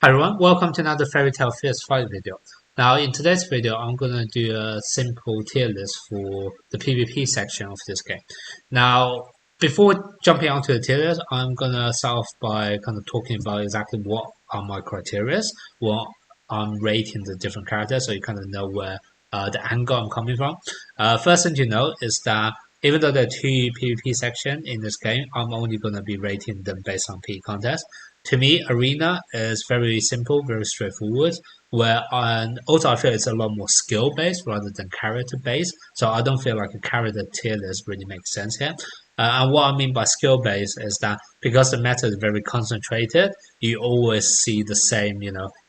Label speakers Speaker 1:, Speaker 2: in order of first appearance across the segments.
Speaker 1: Hi everyone, welcome to another Fairy Tail Fierce Fight video. Now in today's video I'm gonna do a simple tier list for the PvP section of this game. Now before jumping onto the tier list, I'm gonna start off by kind of talking about exactly what are my criteria, what I'm rating the different characters, so you kind of know where the angle I'm coming from. First thing to note is that even though there are two PvP sections in this game, I'm only gonna be rating them based on P contest. To me, Arena is very simple, very straightforward. Where and also I feel it's a lot more skill based rather than character based. So I don't feel like a character tier list really makes sense here. And what I mean by skill based is that because the meta is very concentrated, you always see the same,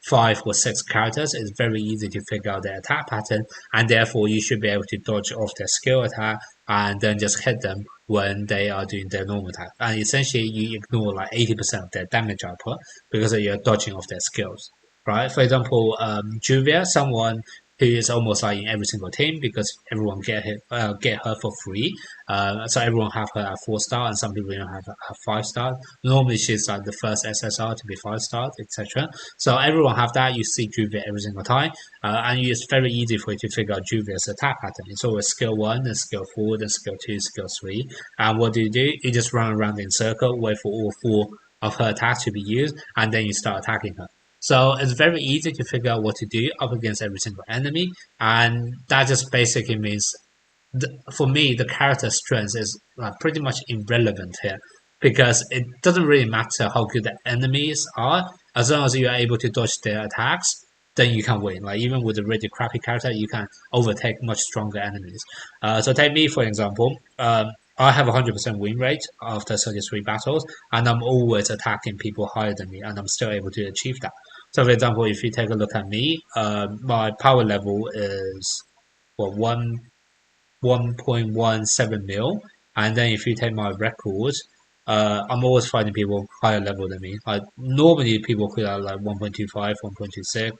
Speaker 1: 5 or 6 characters. It's very easy to figure out their attack pattern, and therefore you should be able to dodge off their skill attack and then just hit them when they are doing their normal attack. And essentially, you ignore like 80% of their damage output because you're dodging off their skills, right? For example, Juvia, someone who is almost like in every single team because everyone get her for free. So everyone have her at 4 star, and some people even have her at 5 star. Normally, she's like the first SSR to be 5 star, etc. So everyone have that. You see Juvia every single time, and it's very easy for you to figure out Juvia's attack pattern. It's always skill 1, then skill 4, then skill 2, skill 3. And what do? You just run around in circle, wait for all 4 of her attacks to be used, and then you start attacking her. So it's very easy to figure out what to do up against every single enemy, and that just basically means, for me, the character strength is like pretty much irrelevant here because it doesn't really matter how good the enemies are as long as you are able to dodge their attacks. Then you can win. Like even with a really crappy character, you can overtake much stronger enemies. So take me for example. I have a 100% win rate after 33 battles, and I'm always attacking people higher than me, and I'm still able to achieve that. So, for example, if you take a look at me, my power level is what 1.17 mil, and then if you take my records, I'm always fighting people higher level than me. Like normally people could have like 1.25, 1.26.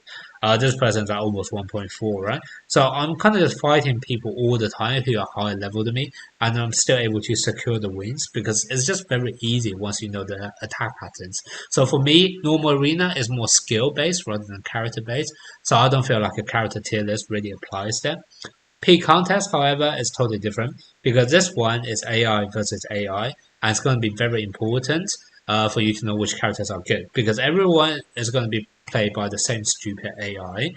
Speaker 1: This person's at almost 1.4, right? So I'm kind of just fighting people all the time who are higher level than me, and I'm still able to secure the wins because it's just very easy once you know the attack patterns. So for me, normal arena is more skill based rather than character based. So I don't feel like a character tier list really applies there. P contest, however, is totally different because this one is AI versus AI, and it's going to be very important for you to know which characters are good because everyone is going to be played by the same stupid AI.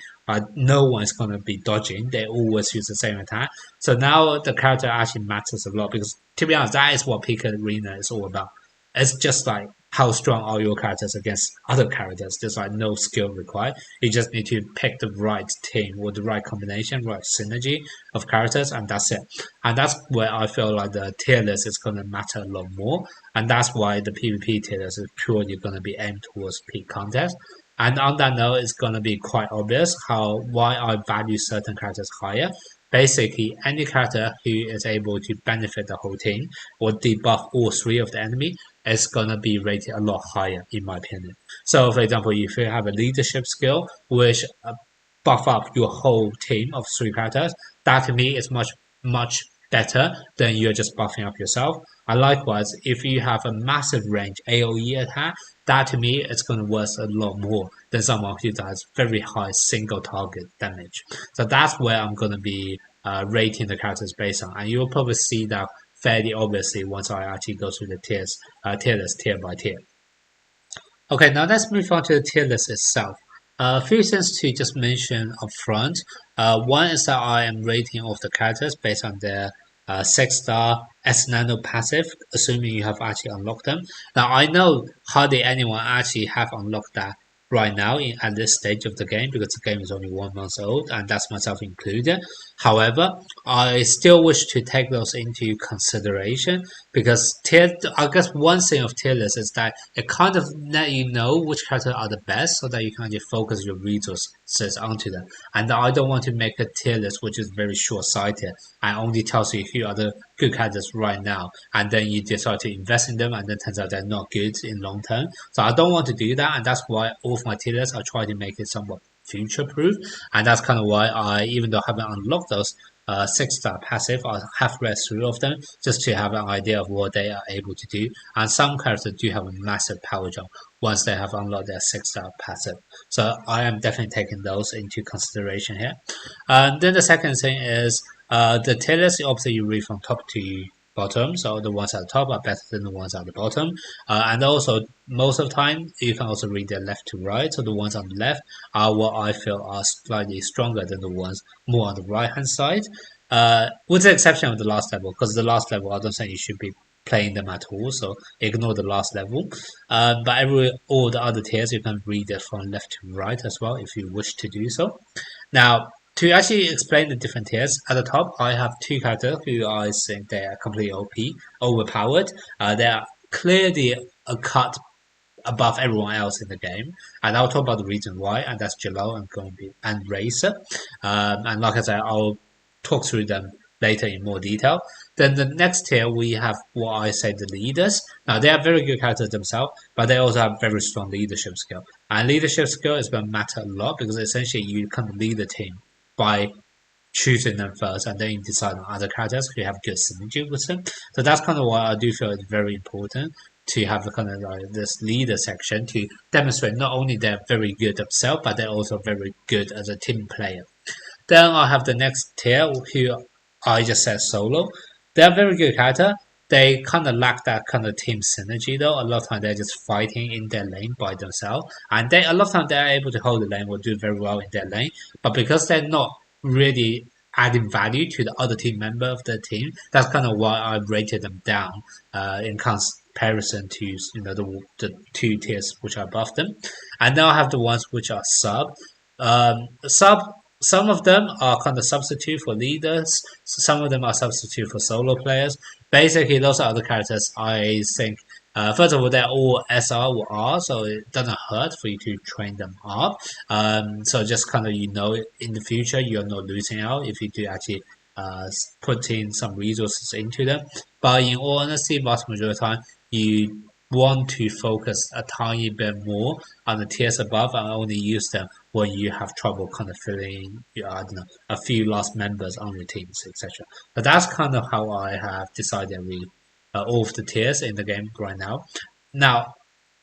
Speaker 1: No one is going to be dodging; they always use the same attack. So now the character actually matters a lot because, to be honest, that is what Peak Arena is all about. It's just like how strong are your characters against other characters. There's like no skill required. You just need to pick the right team or the right combination, right synergy of characters, and that's it. And that's where I feel like the tier list is going to matter a lot more. And that's why the PvP tier list is purely going to be aimed towards peak contest. And on that note, it's going to be quite obvious why I value certain characters higher. Basically, any character who is able to benefit the whole team or debuff all 3 of the enemy is gonna be rated a lot higher, in my opinion. So, for example, if you have a leadership skill which buff up your whole team of 3 characters, that to me is much better than you're just buffing up yourself. And likewise, if you have a massive range AOE attack, that to me is going to worth a lot more than someone who does very high single target damage. So that's where I'm going to be rating the characters based on, and you'll probably see that fairly obviously once I actually go through the tier list tier by tier. Okay, now let's move on to the tier list itself. A few things to just mention up front. One is that I am rating all of the characters based on their 6 star S Nano passive, assuming you have actually unlocked them. Now, I know hardly anyone actually have unlocked that right now at this stage of the game because the game is only 1 month old, and that's myself included. However, I still wish to take those into consideration because I guess one thing of tier list is that it kind of let you know which characters are the best so that you can just focus your resources onto them. And I don't want to make a tier list which is very short-sighted and only tells you who are the good characters right now, and then you decide to invest in them, and then turns out they're not good in long term. So I don't want to do that, and that's why all of my tier lists I try to make it somewhat future proof, and that's kind of why even though I haven't unlocked those 6 star passive, I have read through of them just to have an idea of what they are able to do. And some characters do have a massive power jump, once they have unlocked their 6-star passive. So I am definitely taking those into consideration here. Then the second thing is the tier list. Obviously, you read from top to bottom, so the ones at the top are better than the ones at the bottom. And also, most of the time, you can also read their left to right. So the ones on the left are what I feel are slightly stronger than the ones more on the right hand side. With the exception of the last level, because the last level, I don't think you should be playing them at all, so ignore the last level. But all the other tiers, you can read it from left to right as well if you wish to do so. Now, to actually explain the different tiers, at the top, I have two characters who I think they are completely OP, overpowered. They are clearly a cut above everyone else in the game, and I'll talk about the reason why, and that's Jalal and Racer. And like I said, I'll talk through them later in more detail. Then the next tier we have what I say the leaders. Now they are very good characters themselves, but they also have very strong leadership skill. And leadership skill is going to matter a lot because essentially you kind of lead the team by choosing them first and then you decide on other characters who have good synergy with them. So that's kind of why I do feel it's very important to have a kind of like this leader section to demonstrate not only they're very good themselves, but they're also very good as a team player. Then I have the next tier who I just said solo. They're very good character. They kind of lack that kind of team synergy though. A lot of time they're just fighting in their lane by themselves, and a lot of time they're able to hold the lane or do very well in their lane. But because they're not really adding value to the other team member of the team, that's kind of why I rated them down in comparison to the two tiers which are above them. And now I have the ones which are sub. Sub some of them are kind of substitute for leaders. Some of them are substitute for solo players. Basically, those are the characters I think. First of all, they're all SR or R, so it doesn't hurt for you to train them up. So just kind of in the future you're not losing out if you do actually put in some resources into them. But in all honesty, vast majority of the time you want to focus a tiny bit more on the tiers above and only use them when you have trouble kind of filling I don't know, a few last members on your teams, etc. But that's kind of how I have decided with all of the tiers in the game right now. Now,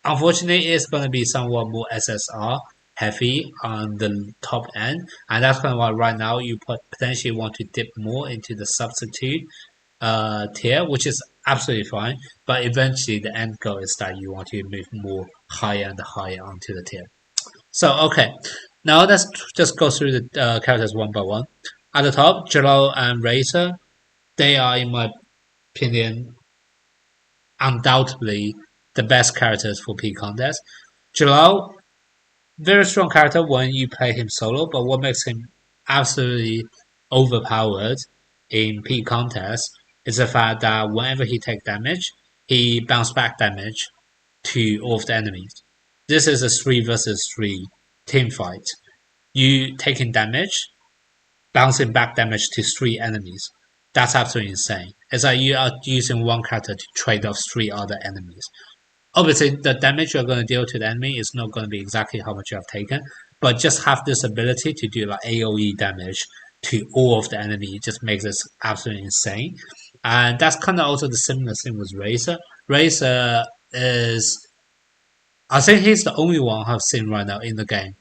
Speaker 1: unfortunately, it's going to be somewhat more SSR heavy on the top end, and that's kind of why right now you potentially want to dip more into the substitute tier, which is absolutely fine. But eventually, the end goal is that you want to move more higher and higher onto the tier. So, okay, now let's just go through the characters one by one. At the top, Jalal and Racer, they are, in my opinion, undoubtedly the best characters for P contest. Jalal, very strong character when you play him solo, but what makes him absolutely overpowered in P contest is the fact that whenever he takes damage, he bounce back damage to all of the enemies. This is a 3 versus 3 team fight. You taking damage, bouncing back damage to 3 enemies. That's absolutely insane. It's like you are using one character to trade off 3 other enemies. Obviously, the damage you're going to deal to the enemy is not going to be exactly how much you have taken, but just have this ability to do like AoE damage to all of the enemy just makes this absolutely insane. And that's kind of also the similar thing with Racer. Racer is, I think he's the only one I've seen right now in the game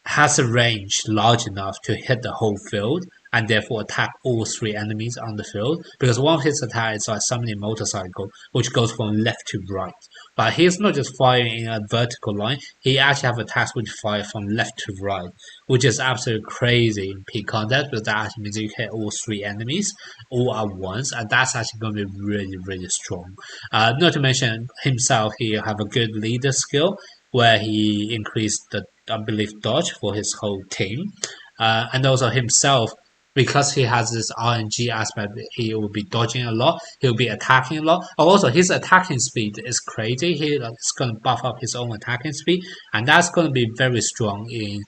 Speaker 1: has a range large enough to hit the whole field and therefore attack all 3 enemies on the field, because one of his attacks is like summoning motorcycle, which goes from left to right. But he's not just firing in a vertical line, he actually have attacks which fire from left to right, which is absolutely crazy in peak combat, because that actually means you hit all 3 enemies all at once, and that's actually going to be really, really strong. Not to mention himself, he have a good leader skill, where he increased the, I believe, dodge for his whole team. And also himself, because he has this RNG aspect, he will be dodging a lot, he'll be attacking a lot. Also, his attacking speed is crazy. He's going to buff up his own attacking speed, and that's going to be very strong in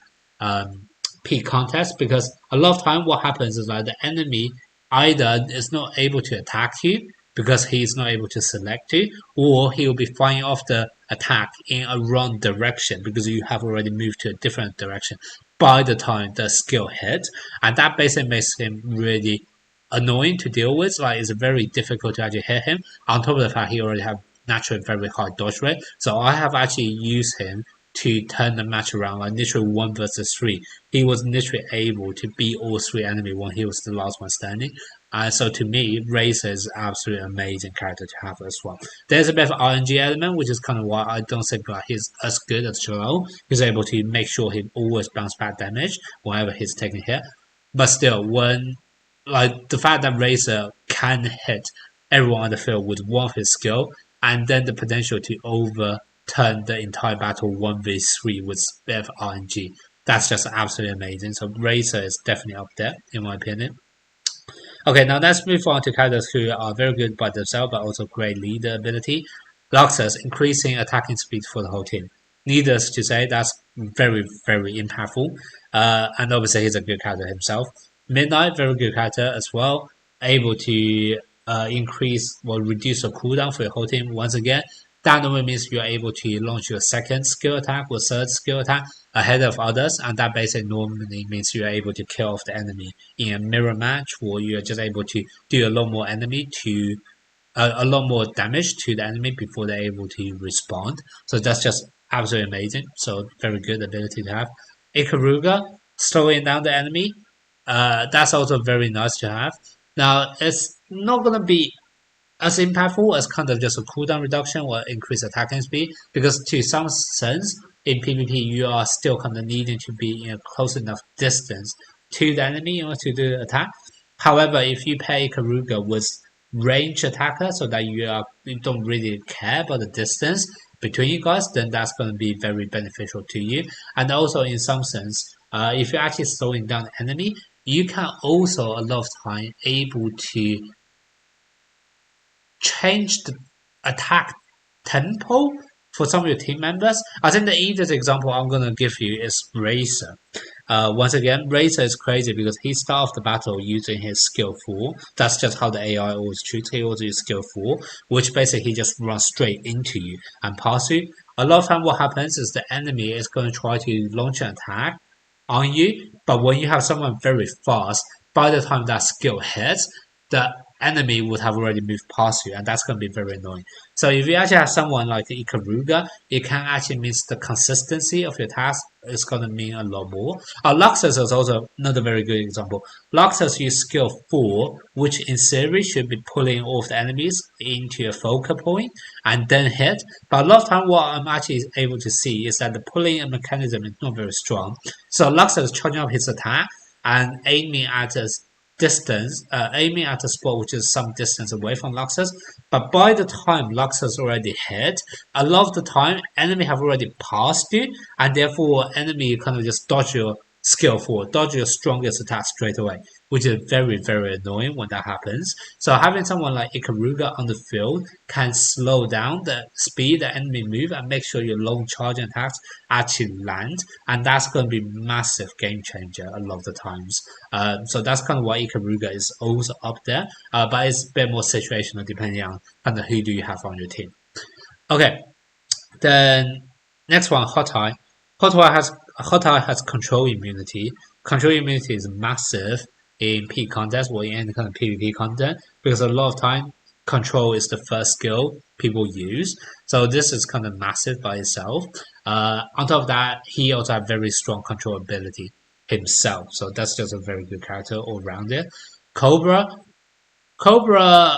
Speaker 1: peak contest, because a lot of time what happens is that the enemy either is not able to attack you because he's not able to select you, or he will be firing off the attack in a wrong direction because you have already moved to a different direction by the time the skill hits, and that basically makes him really annoying to deal with. Like, it's very difficult to actually hit him. On top of the fact he already have naturally very high dodge rate. So I have actually used him to turn the match around, like literally 1 versus 3. He was literally able to beat all 3 enemy when he was the last one standing. So to me, Razor is absolutely amazing character to have as well. There's a bit of RNG element, which is kind of why I don't think that he's as good as Joel. He's able to make sure he always bounce back damage whenever he's taking hit. But still, when like the fact that Razor can hit everyone on the field with one of his skill, and then the potential to overturn the entire battle 1v3 with a bit of RNG, that's just absolutely amazing. So Razor is definitely up there, in my opinion. Okay, now let's move on to characters who are very good by themselves but also great leader ability. Luxus, increasing attacking speed for the whole team. Needless to say, that's very, very impactful. And obviously, he's a good character himself. Midnight, very good character as well. Able to increase or reduce the cooldown for your whole team once again. That normally means you are able to launch your second skill attack or third skill attack ahead of others, and that basically normally means you are able to kill off the enemy in a mirror match, or you are just able to do a lot more enemy to a lot more damage to the enemy before they're able to respond. So that's just absolutely amazing. So very good ability to have. Ikaruga, slowing down the enemy. That's also very nice to have. Now it's not gonna be as impactful as kind of just a cooldown reduction or increased attacking speed, because to some sense in PvP you are still kind of needing to be in a close enough distance to the enemy in order to do the attack. However, if you pair Ikaruga with range attacker so that you don't really care about the distance between you guys, then that's going to be very beneficial to you. And also in some sense, if you're actually slowing down the enemy, you can also a lot of time able to change the attack tempo for some of your team members. I think the easiest example I'm going to give you is Razor. Once again, Razor is crazy because he starts the battle using his skill 4. That's just how the AI always treats. He always uses skill 4, which basically he just runs straight into you and past you. A lot of time what happens is the enemy is going to try to launch an attack on you, but when you have someone very fast, by the time that skill hits, the enemy would have already moved past you, and that's going to be very annoying. So if you actually have someone like Ikaruga, it can actually mean the consistency of your task is going to mean a lot more. Luxus is also another very good example. Luxus use skill 4, which in theory should be pulling all of the enemies into a focal point and then hit. But a lot of time what I'm actually able to see is that the pulling mechanism is not very strong. So Luxus is charging up his attack and aiming at a aiming at a spot which is some distance away from Luxus. But by the time Luxus already hit, a lot of the time enemy have already passed you, and therefore enemy kind of just dodge your skill 4, dodge your strongest attack straight away, which is very, very annoying when that happens. So having someone like Ikaruga on the field can slow down the speed the enemy move and make sure your long charging attacks actually land, and that's going to be massive game changer a lot of the times. So that's kind of why Ikaruga is also up there, but it's a bit more situational depending on kind of who do you have on your team. Okay, then next one, Hot Eye. Hot Eye has control immunity. Control immunity is massive in P contest or in any kind of PvP content, because a lot of time control is the first skill people use. So this is kind of massive by itself. On top of that, he also has very strong control ability himself. So that's just a very good character all around it. Cobra. Cobra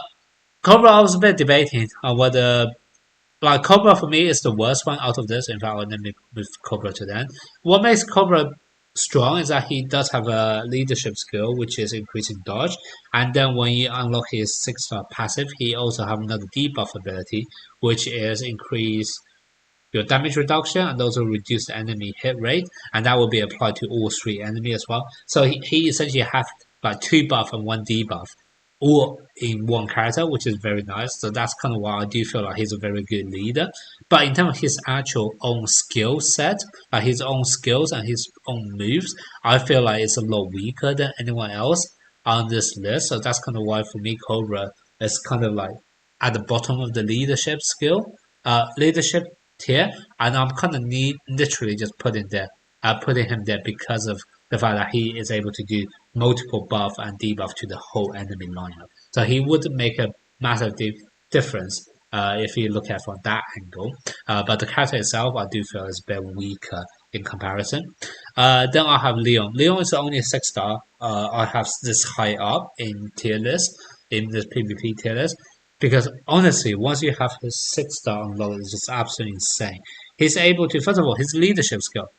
Speaker 1: I was a bit debating on whether like Cobra for me is the worst one out of this. In fact, I'll let me move Cobra to then. What makes Cobra strong is that he does have a leadership skill, which is increasing dodge. And then when you unlock his 6-star passive, he also have another debuff ability, which is increase your damage reduction and also reduce the enemy hit rate. And that will be applied to all 3 enemies as well. So he essentially have like 2 buff and 1 debuff all in one character, which is very nice. So that's kind of why I do feel like he's a very good leader. But in terms of his actual own skill set, like his own skills and his own moves, I feel like it's a lot weaker than anyone else on this list. So that's kind of why for me, Cobra is kind of like at the bottom of the leadership leadership tier, and I'm kind of literally just putting him there because of the fact that he is able to do multiple buff and debuff to the whole enemy lineup. So he would make a massive difference if you look at it from that angle. But the character itself, I do feel is a bit weaker in comparison. Then I have Leon. Leon is only a 6 star. I have this high up in tier list, in this PvP tier list, because honestly, once you have his 6 star unlocked, it's just absolutely insane. He's able to, first of all, his leadership skill,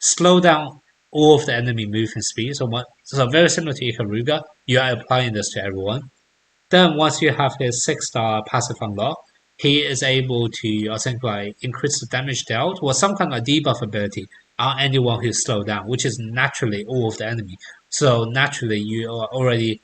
Speaker 1: slow down all of the enemy movement speed. So very similar to Ikaruga, you are applying this to everyone. Then once you have his 6 star passive unlock, he is able to, I think, like increase the damage dealt or some kind of debuff ability on anyone who's slowed down, which is naturally all of the enemy. So naturally, you are already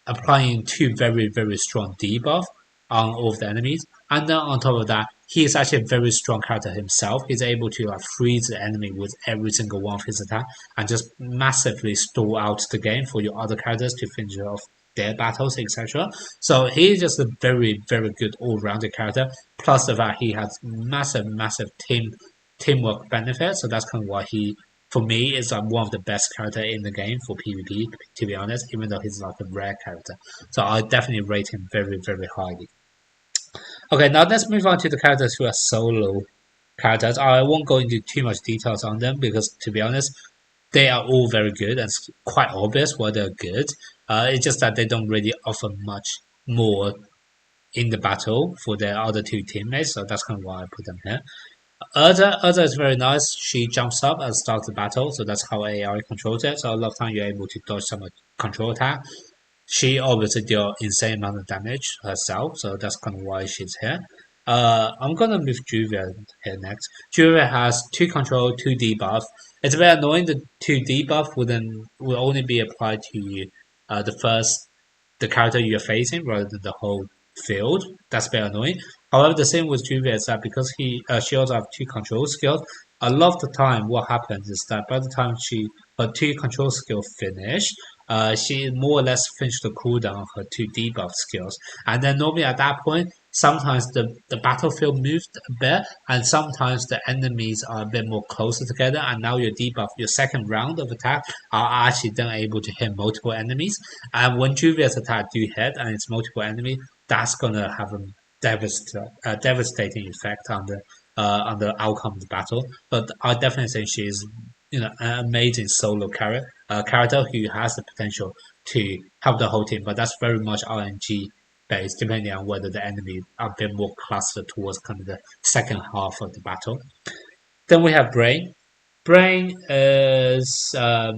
Speaker 1: applying two very, very strong debuff on all of the enemies. And then on top of that, he is actually a very strong character himself. He's able to like freeze the enemy with every single one of his attack and just massively stall out the game for your other characters to finish off their battles, etc. So he's just a very, very good all-rounded character. Plus the fact he has massive, massive teamwork benefits. So that's kind of why he, for me, is like one of the best character in the game for PvP. To be honest, even though he's like a rare character, so I definitely rate him very, very highly. Okay, now let's move on to the characters who are solo characters. I won't go into too much details on them because, to be honest, they are all very good and it's quite obvious why they're good. It's just that they don't really offer much more in the battle for their other two teammates, so that's kind of why I put them here. Urza is very nice. She jumps up and starts the battle, so that's how AI controls it. So a lot of time you're able to dodge some control attack. She obviously deal insane amount of damage herself, so that's kind of why she's here. I'm gonna move Juvia here next. Juvia has 2 control, 2 debuff. It's very annoying the 2 debuff will only be applied to the character you're facing rather than the whole field. That's very annoying. However, the same with Juvia is that because she also have 2 control skills, a lot of the time what happens is that by the time her 2 control skills finish, she more or less finished the cooldown of her 2 debuff skills. And then normally at that point, sometimes the battlefield moves a bit, and sometimes the enemies are a bit more closer together, and now your debuff, your second round of attack, are actually then able to hit multiple enemies. And when Juvia's attack do hit and it's multiple enemies, that's gonna have a devastating effect on the outcome of the battle. But I definitely think she is, an amazing solo character who has the potential to help the whole team. But that's very much RNG based, depending on whether the enemy are a bit more clustered towards kind of the second half of the battle. Then we have Brain. Brain is a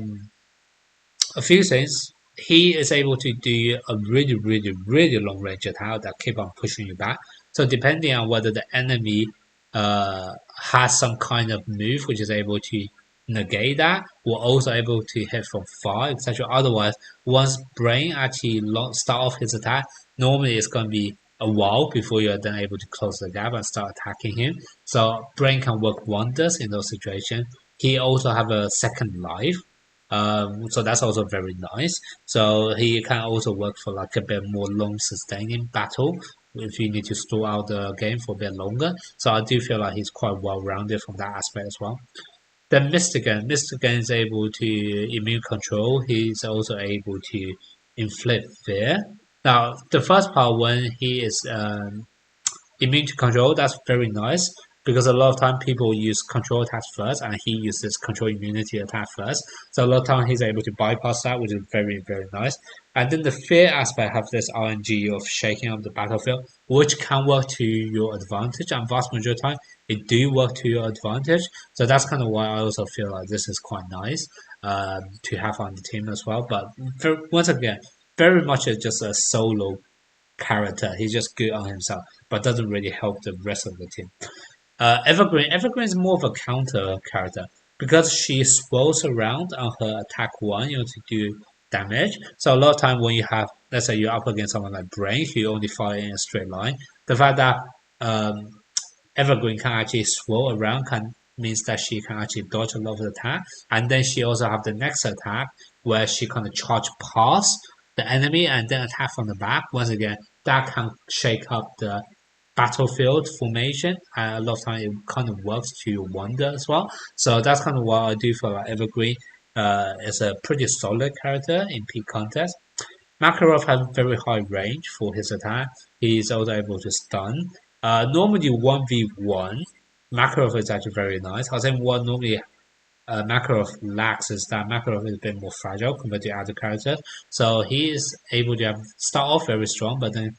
Speaker 1: few things. He is able to do a really, really, really long range attack that keep on pushing you back. So depending on whether the enemy has some kind of move which is able to negate that, we're also able to hit from far, etc. Otherwise, once Brain actually start off his attack, normally it's going to be a while before you're then able to close the gap and start attacking him. So Brain can work wonders in those situations. He also have a second life, so that's also very nice. So he can also work for like a bit more long sustaining battle if you need to stall out the game for a bit longer. So I do feel like he's quite well rounded from that aspect as well. Then Mystigan. Mystigan is able to immune control. He's also able to inflict fear. Now, the first part when he is immune to control, that's very nice because a lot of time people use control attacks first and he uses control immunity attack first. So a lot of time he's able to bypass that, which is very, very nice. And then the fear aspect have this RNG of shaking up the battlefield, which can work to your advantage, and vast majority of the time it do work to your advantage. So that's kind of why I also feel like this is quite nice to have on the team as well. But once again, very much just a solo character. He's just good on himself, but doesn't really help the rest of the team. Evergreen. Evergreen is more of a counter character because she swirls around on her attack 1, to do damage. So a lot of time when you have, let's say you're up against someone like Brain, who only fire in a straight line, the fact that Evergreen can actually swirl around means that she can actually dodge a lot of the attack, and then she also have the next attack where she kind of charge past the enemy and then attack from the back. Once again, that can shake up the battlefield formation, and a lot of time it kind of works to your wonder as well. So that's kind of why I do feel like Evergreen is a pretty solid character in peak contest. Makarov has very high range for his attack. He's also able to stun. Normally 1v1, Makarov is actually very nice. I think what normally Makarov lacks is that Makarov is a bit more fragile compared to other characters. So he is able to start off very strong, but then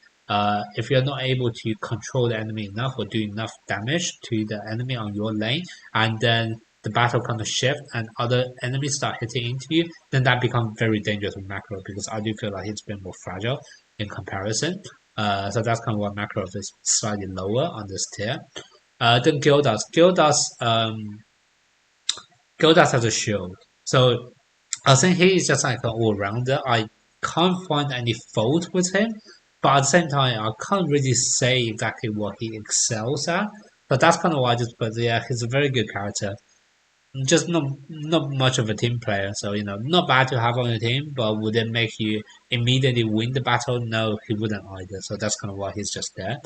Speaker 1: if you're not able to control the enemy enough or do enough damage to the enemy on your lane, and then the battle kind of shift and other enemies start hitting into you, then that becomes very dangerous with Makarov because I do feel like he's a bit more fragile in comparison. So that's kind of why Makarov is slightly lower on this tier. Then Gildas. Gildas has a shield. So I think he is just like an all-rounder. I can't find any fault with him, but at the same time, I can't really say exactly what he excels at. But that's kind of why I just put, yeah, he's a very good character. Just not much of a team player, so not bad to have on your team, but would it make you immediately win the battle? No, he wouldn't either. So that's kind of why he's just there.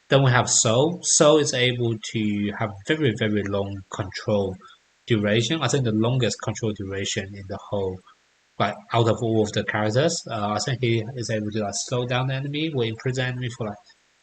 Speaker 1: Then we have Soul. Soul is able to have very, very long control duration. I think the longest control duration in the whole, like out of all of the characters. I think he is able to like slow down the enemy or imprison the enemy for like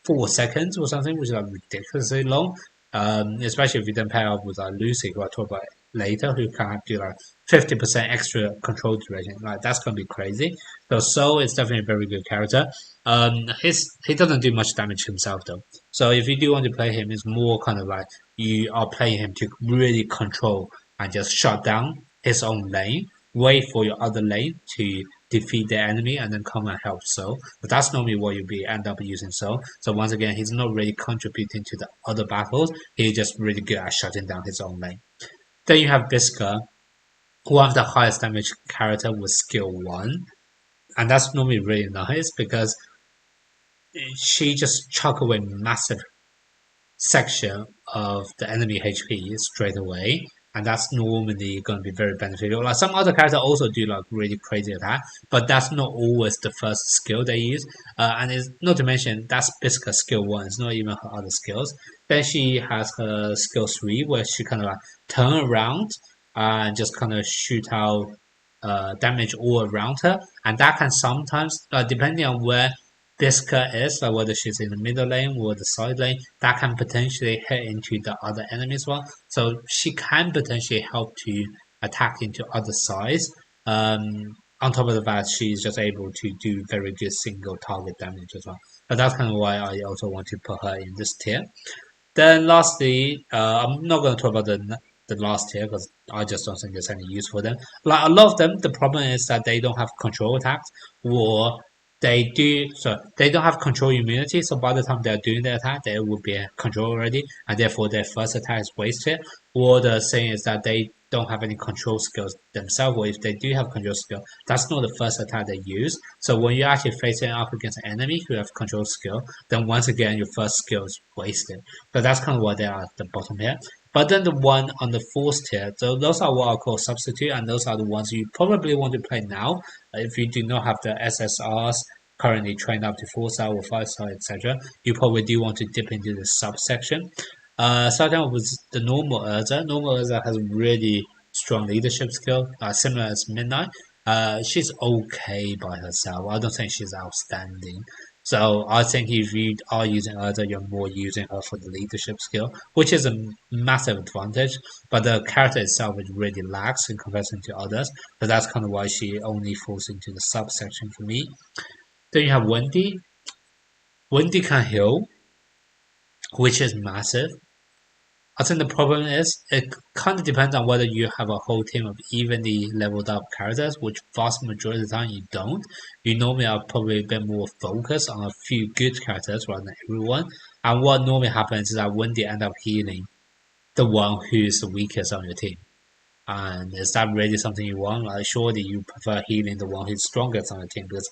Speaker 1: 4 seconds or something, which is like ridiculously long. Especially if you then pair up with like Lucy, who I talk about later, who can do like 50% extra control duration. Like that's gonna be crazy. So Soul is definitely a very good character. He doesn't do much damage himself though. So if you do want to play him, it's more kind of like you are playing him to really control and just shut down his own lane, wait for your other lane to defeat the enemy and then come and help Soul. But that's normally what you'll be end up using Soul. So once again, he's not really contributing to the other battles. He's just really good at shutting down his own lane. Then you have Biska, one of the highest damage character with skill 1. And that's normally really nice because she just chuck away massive section of the enemy HP straight away, and that's normally going to be very beneficial. Like some other characters also do like really crazy attack, but that's not always the first skill they use. And it's not to mention that's Biska's skill 1. It's not even her other skills. Then she has her skill 3, where she kind of like turn around and just kind of shoot out damage all around her, and that can sometimes, depending on where Biska is, like whether she's in the middle lane or the side lane, that can potentially hit into the other enemy as well. So she can potentially help to attack into other sides. On top of the fact, she's just able to do very good single target damage as well. But that's kind of why I also want to put her in this tier. Then lastly, I'm not going to talk about the last tier because I just don't think there's any use for them. Like a lot of them, the problem is that they don't have control attacks, or they don't have control immunity. So by the time they're doing the attack, they will be control already, and therefore their first attack is wasted. Or the saying is that they don't have any control skills themselves, or if they do have control skill, that's not the first attack they use. So when you're actually facing up against an enemy who have control skill, then once again your first skill is wasted. So that's kind of why they are at the bottom here. But then the one on the fourth tier, so those are what I call substitute, and those are the ones you probably want to play now if you do not have the SSRs currently trained up to 4-star or 5-star, etc. You probably do want to dip into the subsection. Starting off with the normal Urza. Normal Urza has really strong leadership skill, similar as Midnight. She's okay by herself. I don't think she's outstanding. So I think if you are using Urza, you're more using her for the leadership skill, which is a massive advantage. But the character itself is really lax in comparison to others. So that's kind of why she only falls into the subsection for me. Then you have Wendy. Wendy can heal, which is massive. I think the problem is it kind of depends on whether you have a whole team of evenly leveled up characters, which vast majority of the time you don't. You normally are probably a bit more focused on a few good characters rather than everyone. And what normally happens is that Wendy end up healing the one who is the weakest on your team. And is that really something you want? Like, surely you prefer healing the one who's strongest on the team because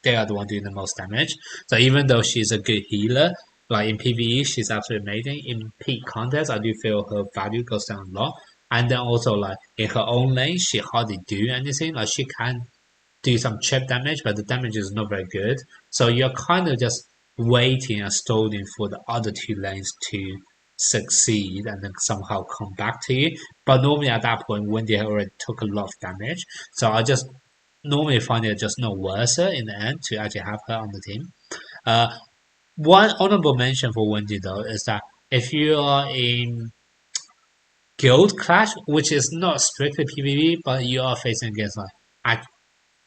Speaker 1: they are the one doing the most damage. So even though she's a good healer, like in PvE, she's absolutely amazing. In peak contest, I do feel her value goes down a lot. And then also like in her own lane, she hardly do anything. Like she can do some chip damage, but the damage is not very good. So you're kind of just waiting and stalling for the other two lanes to succeed and then somehow come back to you. But normally at that point, Wendy already took a lot of damage. So I just normally find it just no worse in the end to actually have her on the team. Uh, One honorable mention for Wendy though is that if you are in Guild Clash, which is not strictly PvP, but you are facing against like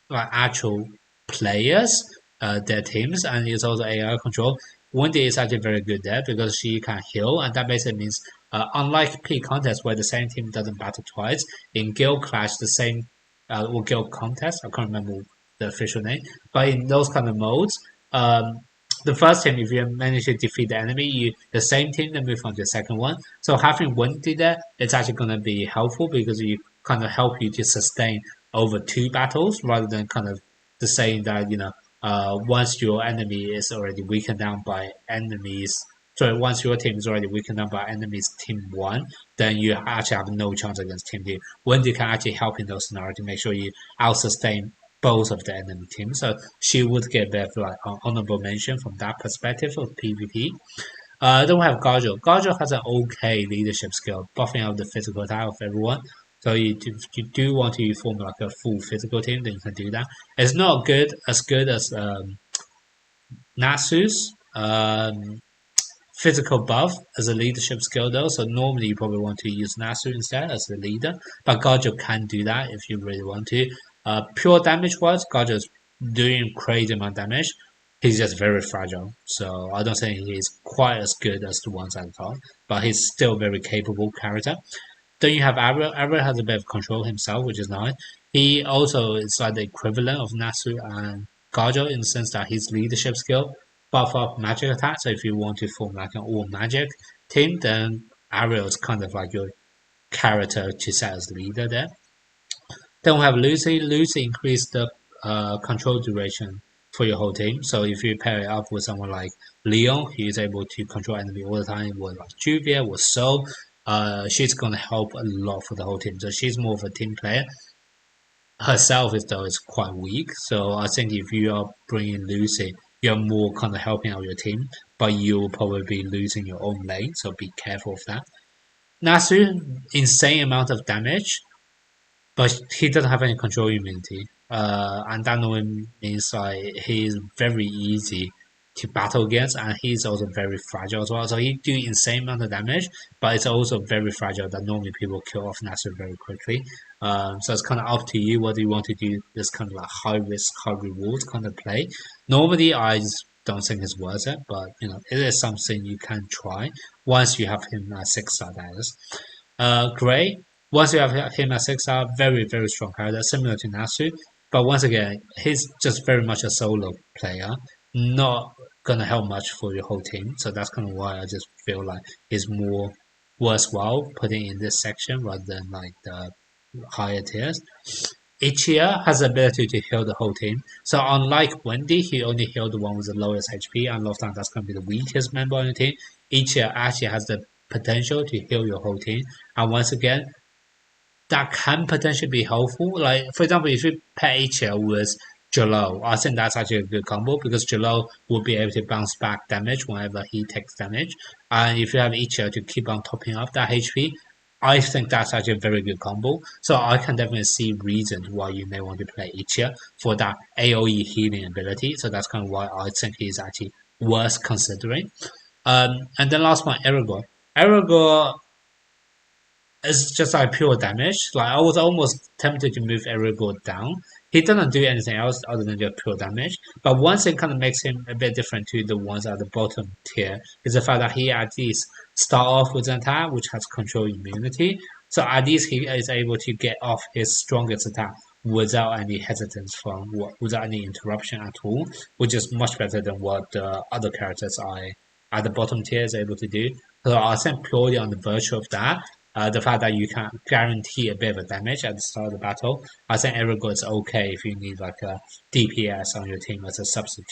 Speaker 1: actual players, their teams, and it's also AI control. Wendy is actually very good there because she can heal, and that basically means, unlike P contest where the same team doesn't battle twice, in Guild Clash the same, or Guild contest, I can't remember the official name, but in those kind of modes, the first team, if you manage to defeat the enemy, the same team then move on to the second one. So having Wendy there, it's actually going to be helpful because you kind of help you to sustain over two battles rather than kind of the saying that once your enemy is already weakened down by enemies. So once your team is already weakened down by enemies team one, then you actually have no chance against team two. Wendy can actually help in those scenarios to make sure you out sustain both of the enemy teams. So she would get a bit of like honorable mention from that perspective of PvP. Then we have Gajo. Gajo has an okay leadership skill, buffing out the physical attack of everyone. So you do want to form like a full physical team, then you can do that. It's not good as Nasu's physical buff as a leadership skill though. So normally you probably want to use Nasu instead as the leader, but Gajo can do that if you really want to. Pure damage wise, Gajo is doing crazy amount of damage. He's just very fragile, so I don't think he's quite as good as the ones at the top, but he's still a very capable character. Then you have Ariel. Ariel has a bit of control himself, which is nice. He also is like the equivalent of Nasu and Gajo in the sense that his leadership skill buff up magic attack. So if you want to form like an all magic team, then Ariel is kind of like your character to set as leader there. Then we have Lucy. Lucy increased the control duration for your whole team. So if you pair it up with someone like Leon, he is able to control enemy all the time. With like Juvia, with Soul, she's gonna help a lot for the whole team. So she's more of a team player. Herself is quite weak. So I think if you are bringing Lucy, you're more kind of helping out your team, but you'll probably be losing your own lane. So be careful of that. Nasu, insane amount of damage, but he doesn't have any control immunity. And that normally means like he's very easy to battle against, and he's also very fragile as well. So he do insane amount of damage, but it's also very fragile that normally people kill off Nasu very quickly. So it's kind of up to you whether you want to do this kind of like high risk, high reward kind of play. Normally, I just don't think it's worth it, but it is something you can try once you have him at 6-star. That is. Gray. Once you have him at 6-star, very very strong character, similar to Nasu. But once again, he's just very much a solo player, not gonna help much for your whole team. So that's kind of why I just feel like it's more worthwhile putting in this section rather than like the higher tiers. Ichia has the ability to heal the whole team. So unlike Wendy, he only healed the one with the lowest HP, and a lot of times that's going to be the weakest member on the team. Ichia actually has the potential to heal your whole team. And once again, that can potentially be helpful. Like, for example, if you pair Ichia with Jalo, I think that's actually a good combo because Jalo will be able to bounce back damage whenever he takes damage. And if you have Ichia to keep on topping up that HP, I think that's actually a very good combo. So I can definitely see reasons why you may want to play Ichia for that AoE healing ability. So that's kind of why I think he's actually worth considering. And then last one, Erigor. Erigor is just like pure damage. Like I was almost tempted to move Erigor down. He doesn't do anything else other than just pure damage. But one thing kind of makes him a bit different to the ones at the bottom tier is the fact that he at least start off with an attack which has control immunity. So at least he is able to get off his strongest attack without any hesitance without any interruption at all, which is much better than what the other characters I at the bottom tier is able to do. So I think purely on the virtue of that, the fact that you can guarantee a bit of a damage at the start of the battle, I think Erigor is okay if you need like a DPS on your team as a substitute.